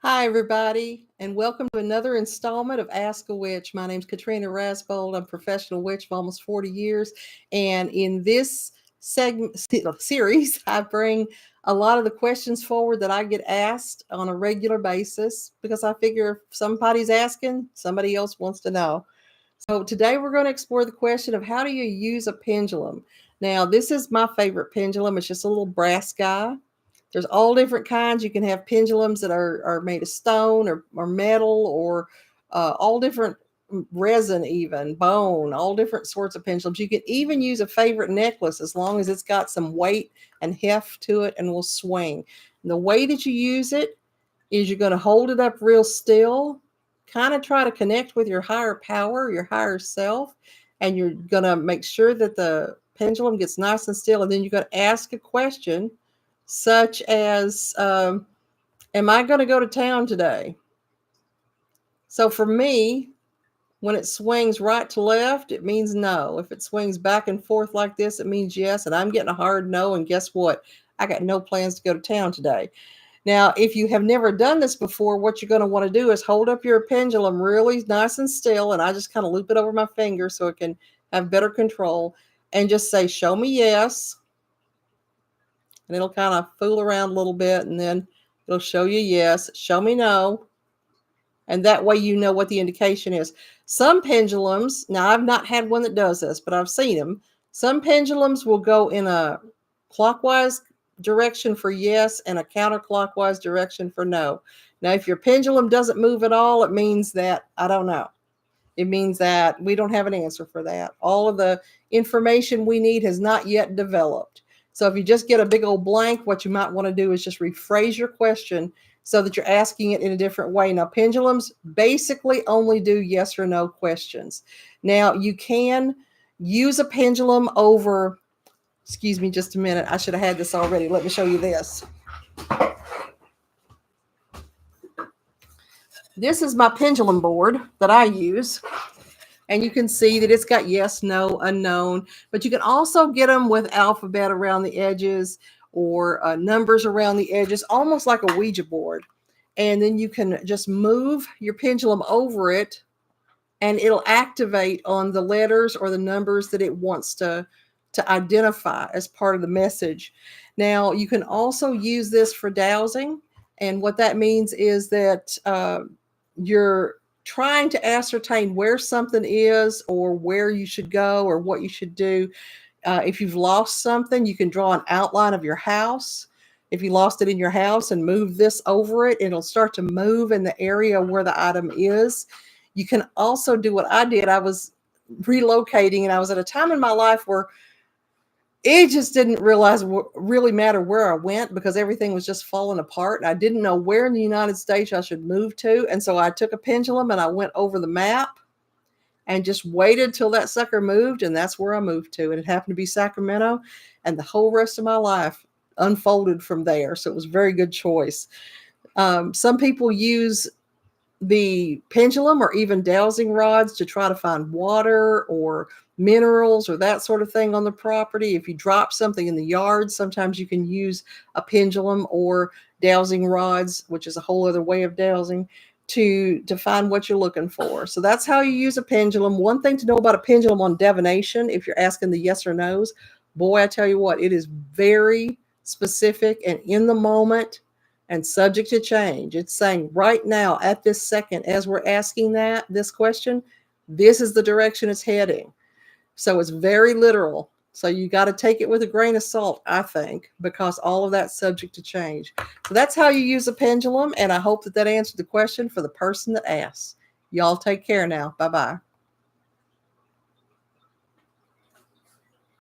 Hi, everybody, and welcome to another installment of Ask a Witch. My name's Katrina Rasbold. I'm a professional witch for almost 40 years. And in this series, I bring a lot of the questions forward that I get asked on a regular basis because I figure if somebody's asking, somebody else wants to know. So today we're going to explore the question of how do you use a pendulum? Now, this is my favorite pendulum. It's just a little brass guy. There's all different kinds. You can have pendulums that are made of stone or metal or all different resin, even bone, all different sorts of pendulums. You can even use a favorite necklace as long as it's got some weight and heft to it and will swing. And the way that you use it is you're going to hold it up real still, kind of try to connect with your higher power, your higher self, and you're going to make sure that the pendulum gets nice and still. And then you're going to ask a question such as, am I going to go to town today? So for me, when it swings right to left, it means no. If it swings back and forth like this, it means yes. And I'm getting a hard no. And guess what? I got no plans to go to town today. Now, if you have never done this before, what you're going to want to do is hold up your pendulum really nice and still. And I just kind of loop it over my finger so it can have better control and just say, show me yes. And it'll kind of fool around a little bit and then it'll show you yes, show me no. And that way you know what the indication is. Some pendulums, now I've not had one that does this, but I've seen them. Some pendulums will go in a clockwise direction for yes and a counterclockwise direction for no. Now, if your pendulum doesn't move at all, it means that, I don't know. It means that we don't have an answer for that. All of the information we need has not yet developed. So if you just get a big old blank, what you might want to do is just rephrase your question so that you're asking it in a different way. Now, pendulums basically only do yes or no questions. Now, you can use a pendulum over, excuse me just a minute. I should have had this already. Let me show you this. This is my pendulum board that I use. And you can see that it's got yes, no, unknown. But you can also get them with alphabet around the edges or numbers around the edges, almost like a Ouija board. And then you can just move your pendulum over it and it'll activate on the letters or the numbers that it wants to identify as part of the message. Now, you can also use this for dowsing. And what that means is that you're trying to ascertain where something is or where you should go or what you should do. If you've lost something, you can draw an outline of your house. If you lost it in your house and move this over it, it'll start to move in the area where the item is. You can also do what I did. I was relocating and I was at a time in my life where it just didn't really matter where I went because everything was just falling apart. And I didn't know where in the United States I should move to. And so I took a pendulum and I went over the map and just waited till that sucker moved. And that's where I moved to. And it happened to be Sacramento. And the whole rest of my life unfolded from there. So it was a very good choice. Some people use the pendulum or even dowsing rods to try to find water or minerals or that sort of thing on the property. If you drop something in the yard, sometimes you can use a pendulum or dowsing rods, which is a whole other way of dowsing, to find what you're looking for. So that's how you use a pendulum. One thing to know about a pendulum on divination, if you're asking the yes or no's, boy, I tell you what, it is very specific and in the moment and subject to change. It's saying right now at this second, as we're asking this question, this is the direction it's heading. So it's very literal. So you got to take it with a grain of salt, I think, because all of that's subject to change. So that's how you use a pendulum. And I hope that answered the question for the person that asks. Y'all take care now. Bye-bye.